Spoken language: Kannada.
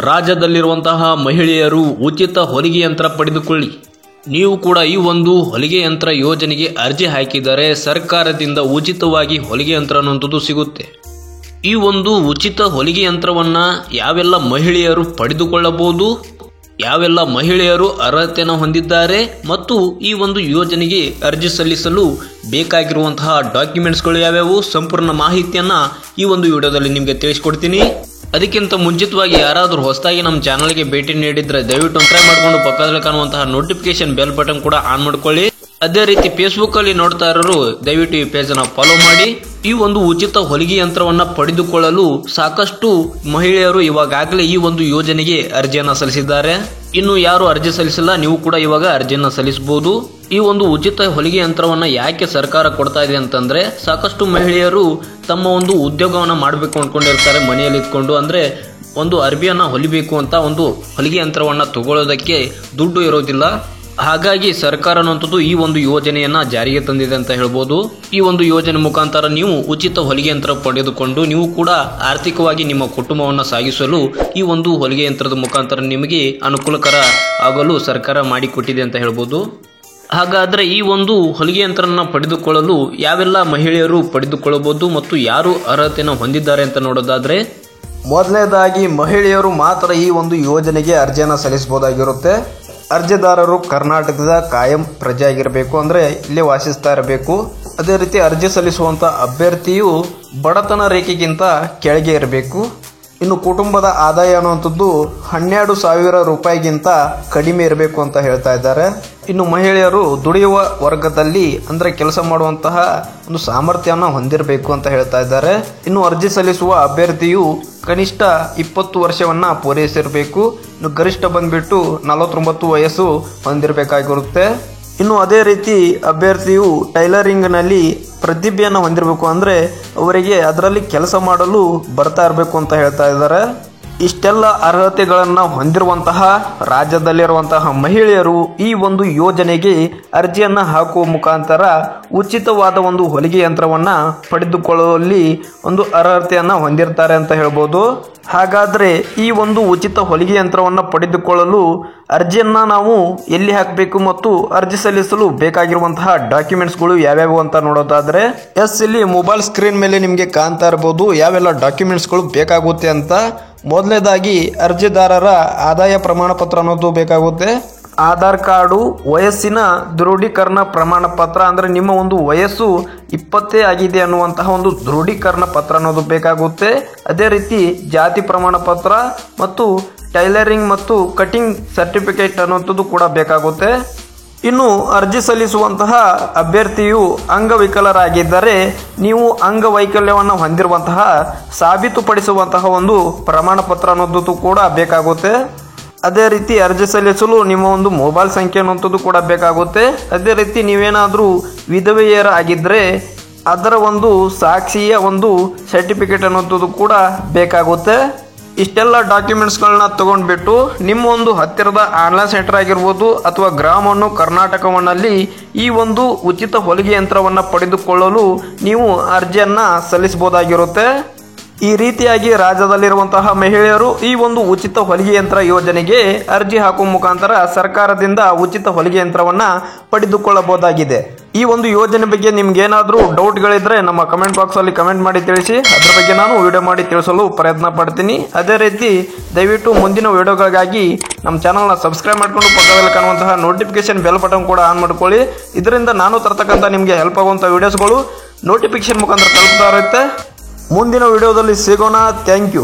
ರಾಜ್ಯದಲ್ಲಿರುವಂತಹ ಮಹಿಳೆಯರು ಉಚಿತ ಹೊಲಿಗೆ ಯಂತ್ರ ಪಡೆದುಕೊಳ್ಳಿ. ನೀವು ಕೂಡ ಈ ಒಂದು ಹೊಲಿಗೆ ಯಂತ್ರ ಯೋಜನೆಗೆ ಅರ್ಜಿ ಹಾಕಿದರೆ ಸರ್ಕಾರದಿಂದ ಉಚಿತವಾಗಿ ಹೊಲಿಗೆ ಯಂತ್ರ ಅನ್ನುವಂಥದ್ದು ಸಿಗುತ್ತೆ. ಈ ಒಂದು ಉಚಿತ ಹೊಲಿಗೆ ಯಂತ್ರವನ್ನ ಯಾವೆಲ್ಲ ಮಹಿಳೆಯರು ಪಡೆದುಕೊಳ್ಳಬಹುದು, ಯಾವೆಲ್ಲ ಮಹಿಳೆಯರು ಅರ್ಹತೆಯನ್ನು ಹೊಂದಿದ್ದಾರೆ ಮತ್ತು ಈ ಒಂದು ಯೋಜನೆಗೆ ಅರ್ಜಿ ಸಲ್ಲಿಸಲು ಬೇಕಾಗಿರುವಂತಹ ಡಾಕ್ಯುಮೆಂಟ್ಸ್ಗಳು ಯಾವ್ಯಾವು ಸಂಪೂರ್ಣ ಮಾಹಿತಿಯನ್ನ ಈ ಒಂದು ವಿಡಿಯೋದಲ್ಲಿ ನಿಮಗೆ ತಿಳಿಸಿಕೊಡ್ತೀನಿ. ಅದಕ್ಕಿಂತ ಮುಂಚಿತವಾಗಿ ಯಾರಾದರೂ ಹೊಸದಾಗಿ ನಮ್ಮ ಚಾನಲ್ಗೆ ಭೇಟಿ ನೀಡಿದ್ರೆ ದಯವಿಟ್ಟು ಸಬ್ಸ್ಕ್ರೈಬ್ ಮಾಡಿಕೊಂಡು ಪಕ್ಕದಲ್ಲಿ ಕಾಣುವಂತಹ ನೋಟಿಫಿಕೇಶನ್ ಬೆಲ್ ಬಟನ್ ಕೂಡ ಆನ್ ಮಾಡ್ಕೊಳ್ಳಿ. ಅದೇ ರೀತಿ ಫೇಸ್ಬುಕ್ ಅಲ್ಲಿ ನೋಡ್ತಾ ಇರೋರು ದಯವಿಟ್ಟು ಈ ಪೇಜ್ ಅನ್ನು ಫಾಲೋ ಮಾಡಿ. ಈ ಒಂದು ಉಚಿತ ಹೊಲಿಗೆ ಯಂತ್ರವನ್ನ ಪಡೆದುಕೊಳ್ಳಲು ಸಾಕಷ್ಟು ಮಹಿಳೆಯರು ಇವಾಗಲೇ ಈ ಒಂದು ಯೋಜನೆಗೆ ಅರ್ಜಿಯನ್ನ ಸಲ್ಲಿಸಿದ್ದಾರೆ. ಇನ್ನು ಯಾರು ಅರ್ಜಿ ಸಲ್ಲಿಸಿಲ್ಲ, ನೀವು ಕೂಡ ಇವಾಗ ಅರ್ಜಿಯನ್ನ ಸಲ್ಲಿಸಬಹುದು. ಈ ಒಂದು ಉಚಿತ ಹೊಲಿಗೆ ಯಂತ್ರವನ್ನ ಯಾಕೆ ಸರ್ಕಾರ ಕೊಡ್ತಾ ಇದೆ ಅಂತಂದ್ರೆ, ಸಾಕಷ್ಟು ಮಹಿಳೆಯರು ತಮ್ಮ ಒಂದು ಉದ್ಯೋಗವನ್ನ ಮಾಡಬೇಕು ಅನ್ಕೊಂಡಿರ್ತಾರೆ. ಮನೆಯಲ್ಲಿ ಇದ್ಕೊಂಡು ಅಂದ್ರೆ ಒಂದು ಅರ್ಬಿಯನ್ನ ಹೊಲಿಬೇಕು ಅಂತ ಒಂದು ಹೊಲಿಗೆ ಯಂತ್ರವನ್ನ ತಗೊಳ್ಳೋದಕ್ಕೆ ದುಡ್ಡು ಇರೋದಿಲ್ಲ. ಹಾಗಾಗಿ ಸರ್ಕಾರ ಅನ್ನುವಂಥದ್ದು ಈ ಒಂದು ಯೋಜನೆಯನ್ನ ಜಾರಿಗೆ ತಂದಿದೆ ಅಂತ ಹೇಳ್ಬೋದು. ಈ ಒಂದು ಯೋಜನೆ ಮುಖಾಂತರ ನೀವು ಉಚಿತ ಹೊಲಿಗೆ ಯಂತ್ರ ಪಡೆದುಕೊಂಡು ನೀವು ಕೂಡ ಆರ್ಥಿಕವಾಗಿ ನಿಮ್ಮ ಕುಟುಂಬವನ್ನು ಸಾಗಿಸಲು ಈ ಒಂದು ಹೊಲಿಗೆ ಯಂತ್ರದ ಮುಖಾಂತರ ನಿಮಗೆ ಅನುಕೂಲಕರ ಆಗಲು ಸರ್ಕಾರ ಮಾಡಿಕೊಟ್ಟಿದೆ ಅಂತ ಹೇಳ್ಬೋದು. ಹಾಗಾದ್ರೆ ಈ ಒಂದು ಹೊಲಿಗೆ ಯಂತ್ರನ ಪಡೆದುಕೊಳ್ಳಲು ಯಾವೆಲ್ಲ ಮಹಿಳೆಯರು ಪಡೆದುಕೊಳ್ಳಬಹುದು ಮತ್ತು ಯಾರು ಅರ್ಹತೆಯನ್ನು ಹೊಂದಿದ್ದಾರೆ ಅಂತ ನೋಡೋದಾದ್ರೆ, ಮೊದಲನೇದಾಗಿ ಮಹಿಳೆಯರು ಮಾತ್ರ ಈ ಒಂದು ಯೋಜನೆಗೆ ಅರ್ಜಿಯನ್ನು ಸಲ್ಲಿಸಬಹುದಾಗಿರುತ್ತೆ. ಅರ್ಜಿದಾರರು ಕರ್ನಾಟಕದ ಕಾಯಂ ಪ್ರಜೆಯಾಗಿರಬೇಕು, ಅಂದ್ರೆ ಇಲ್ಲೇ ವಾಸಿಸ್ತಾ ಇರಬೇಕು. ಅದೇ ರೀತಿ ಅರ್ಜಿ ಸಲ್ಲಿಸುವಂತ ಅಭ್ಯರ್ಥಿಯು ಬಡತನ ರೇಖೆಗಿಂತ ಕೆಳಗೆ ಇರಬೇಕು. ಇನ್ನು ಕುಟುಂಬದ ಆದಾಯ ಅನ್ನುವಂಥದ್ದು 12,000 ರೂಪಾಯಿಗಿಂತ ಕಡಿಮೆ ಇರಬೇಕು ಅಂತ ಹೇಳ್ತಾ ಇದ್ದಾರೆ. ಇನ್ನು ಮಹಿಳೆಯರು ದುಡಿಯುವ ವರ್ಗದಲ್ಲಿ ಅಂದ್ರೆ ಕೆಲಸ ಮಾಡುವಂತಹ ಒಂದು ಸಾಮರ್ಥ್ಯವನ್ನು ಹೊಂದಿರಬೇಕು ಅಂತ ಹೇಳ್ತಾ ಇದ್ದಾರೆ. ಇನ್ನು ಅರ್ಜಿ ಸಲ್ಲಿಸುವ ಅಭ್ಯರ್ಥಿಯು ಕನಿಷ್ಠ 20 ವರ್ಷವನ್ನ ಪೂರೈಸಿರಬೇಕು. ಇನ್ನು ಗರಿಷ್ಠ ಬಂದ್ಬಿಟ್ಟು 49 ವಯಸ್ಸು ಹೊಂದಿರಬೇಕಾಗಿರುತ್ತೆ. ಇನ್ನು ಅದೇ ರೀತಿ ಅಭ್ಯರ್ಥಿಯು ಟೈಲರಿಂಗ್ ನಲ್ಲಿ ಪ್ರತಿಭೆಯನ್ನು ಹೊಂದಿರಬೇಕು, ಅಂದ್ರೆ ಅವರಿಗೆ ಅದರಲ್ಲಿ ಕೆಲಸ ಮಾಡಲು ಬರ್ತಾ ಇರಬೇಕು ಅಂತ ಹೇಳ್ತಾ ಇದ್ದಾರೆ. ಇಷ್ಟೆಲ್ಲ ಅರ್ಹತೆಗಳನ್ನು ಹೊಂದಿರುವಂತಹ ರಾಜ್ಯದಲ್ಲಿರುವಂತಹ ಮಹಿಳೆಯರು ಈ ಒಂದು ಯೋಜನೆಗೆ ಅರ್ಜಿಯನ್ನ ಹಾಕುವ ಮುಖಾಂತರ ಉಚಿತವಾದ ಒಂದು ಹೊಲಿಗೆ ಯಂತ್ರವನ್ನ ಪಡೆದುಕೊಳ್ಳುವಲ್ಲಿ ಒಂದು ಅರ್ಹತೆಯನ್ನ ಹೊಂದಿರ್ತಾರೆ ಅಂತ ಹೇಳ್ಬೋದು. ಹಾಗಾದ್ರೆ ಈ ಒಂದು ಉಚಿತ ಹೊಲಿಗೆ ಯಂತ್ರವನ್ನ ಪಡೆದುಕೊಳ್ಳಲು ಅರ್ಜಿಯನ್ನ ನಾವು ಎಲ್ಲಿ ಹಾಕಬೇಕು ಮತ್ತು ಅರ್ಜಿ ಸಲ್ಲಿಸಲು ಬೇಕಾಗಿರುವಂತಹ ಡಾಕ್ಯುಮೆಂಟ್ಸ್ಗಳು ಯಾವ್ಯಾವು ಅಂತ ನೋಡೋದಾದ್ರೆ, ಇಲ್ಲಿ ಮೊಬೈಲ್ ಸ್ಕ್ರೀನ್ ಮೇಲೆ ನಿಮಗೆ ಕಾಣ್ತಾ ಇರಬಹುದು ಯಾವೆಲ್ಲ ಡಾಕ್ಯುಮೆಂಟ್ಸ್ಗಳು ಬೇಕಾಗುತ್ತೆ ಅಂತ. ಮೊದಲನೇದಾಗಿ ಅರ್ಜಿದಾರರ ಆದಾಯ ಪ್ರಮಾಣ ಪತ್ರ ಅನ್ನೋದು ಬೇಕಾಗುತ್ತೆ. ಆಧಾರ್ ಕಾರ್ಡು, ವಯಸ್ಸಿನ ದೃಢೀಕರಣ ಪ್ರಮಾಣ ಪತ್ರ, ಅಂದ್ರೆ ನಿಮ್ಮ ಒಂದು ವಯಸ್ಸು 20 ಆಗಿದೆ ಅನ್ನುವಂತಹ ಒಂದು ದೃಢೀಕರಣ ಪತ್ರ ಅನ್ನೋದು ಬೇಕಾಗುತ್ತೆ. ಅದೇ ರೀತಿ ಜಾತಿ ಪ್ರಮಾಣ ಪತ್ರ ಮತ್ತು ಟೈಲರಿಂಗ್ ಮತ್ತು ಕಟಿಂಗ್ ಸರ್ಟಿಫಿಕೇಟ್ ಅನ್ನುವಂಥದ್ದು ಕೂಡ ಬೇಕಾಗುತ್ತೆ. ಇನ್ನು ಅರ್ಜಿ ಸಲ್ಲಿಸುವಂತಹ ಅಭ್ಯರ್ಥಿಯು ಅಂಗವಿಕಲರಾಗಿದ್ದರೆ ನೀವು ಅಂಗವೈಕಲ್ಯವನ್ನು ಹೊಂದಿರುವಂತಹ ಸಾಬೀತುಪಡಿಸುವಂತಹ ಒಂದು ಪ್ರಮಾಣ ಪತ್ರ ಅನ್ನೋದು ಕೂಡ ಬೇಕಾಗುತ್ತೆ. ಅದೇ ರೀತಿ ಅರ್ಜಿ ಸಲ್ಲಿಸಲು ನಿಮ್ಮ ಒಂದು ಮೊಬೈಲ್ ಸಂಖ್ಯೆ ಅನ್ನುವಂಥದ್ದು ಕೂಡ ಬೇಕಾಗುತ್ತೆ. ಅದೇ ರೀತಿ ನೀವೇನಾದರೂ ವಿಧವೆಯರಾಗಿದ್ದರೆ ಅದರ ಒಂದು ಸಾಕ್ಷಿಯ ಒಂದು ಸರ್ಟಿಫಿಕೇಟ್ ಅನ್ನುವಂಥದ್ದು ಕೂಡ ಬೇಕಾಗುತ್ತೆ. ಇಷ್ಟೆಲ್ಲ ಡಾಕ್ಯುಮೆಂಟ್ಸ್ಗಳನ್ನ ತಗೊಂಡ್ಬಿಟ್ಟು ನಿಮ್ಮ ಒಂದು ಹತ್ತಿರದ ಆನ್ಲೈನ್ ಸೆಂಟರ್ ಆಗಿರ್ಬೋದು ಅಥವಾ ಗ್ರಾಮವನ್ನು ಕರ್ನಾಟಕವನ್ನಲ್ಲಿ ಈ ಒಂದು ಉಚಿತ ಹೊಲಿಗೆ ಯಂತ್ರವನ್ನು ಪಡೆದುಕೊಳ್ಳಲು ನೀವು ಅರ್ಜಿಯನ್ನ ಸಲ್ಲಿಸಬಹುದಾಗಿರುತ್ತೆ. ಈ ರೀತಿಯಾಗಿ ರಾಜ್ಯದಲ್ಲಿರುವಂತಹ ಮಹಿಳೆಯರು ಈ ಒಂದು ಉಚಿತ ಹೊಲಿಗೆ ಯಂತ್ರ ಯೋಜನೆಗೆ ಅರ್ಜಿ ಹಾಕುವ ಮುಖಾಂತರ ಸರ್ಕಾರದಿಂದ ಉಚಿತ ಹೊಲಿಗೆ ಯಂತ್ರವನ್ನ ಪಡೆದುಕೊಳ್ಳಬಹುದಾಗಿದೆ. ಈ ಒಂದು ಯೋಜನೆ ಬಗ್ಗೆ ನಿಮ್ಗೆ ಏನಾದರೂ ಡೌಟ್ಗಳಿದ್ರೆ ನಮ್ಮ ಕಮೆಂಟ್ ಬಾಕ್ಸ್ ಅಲ್ಲಿ ಕಮೆಂಟ್ ಮಾಡಿ ತಿಳಿಸಿ. ಅದರ ಬಗ್ಗೆ ನಾನು ವಿಡಿಯೋ ಮಾಡಿ ತಿಳಿಸಲು ಪ್ರಯತ್ನ ಪಡ್ತೀನಿ. ಅದೇ ರೀತಿ ದಯವಿಟ್ಟು ಮುಂದಿನ ವಿಡಿಯೋಗಳಿಗಾಗಿ ನಮ್ಮ ಚಾನಲ್ನ ಸಬ್ಸ್ಕ್ರೈಬ್ ಮಾಡಿಕೊಂಡು ಪಕ್ಕದಲ್ಲಿ ಕಾಣುವಂತಹ ನೋಟಿಫಿಕೇಶನ್ ಬೆಲ್ ಬಟನ್ ಕೂಡ ಆನ್ ಮಾಡ್ಕೊಳ್ಳಿ. ಇದರಿಂದ ನಾನು ತರ್ತಕ್ಕಂಥ ನಿಮಗೆ ಹೆಲ್ಪ್ ಆಗುವಂಥ ವಿಡಿಯೋಸ್ಗಳು ನೋಟಿಫಿಕೇಶನ್ ಮುಖಾಂತರ ತಲುಪ್ತಾ ಇರುತ್ತೆ. ಮುಂದಿನ ವಿಡಿಯೋದಲ್ಲಿ ಸಿಗೋಣ. Thank you.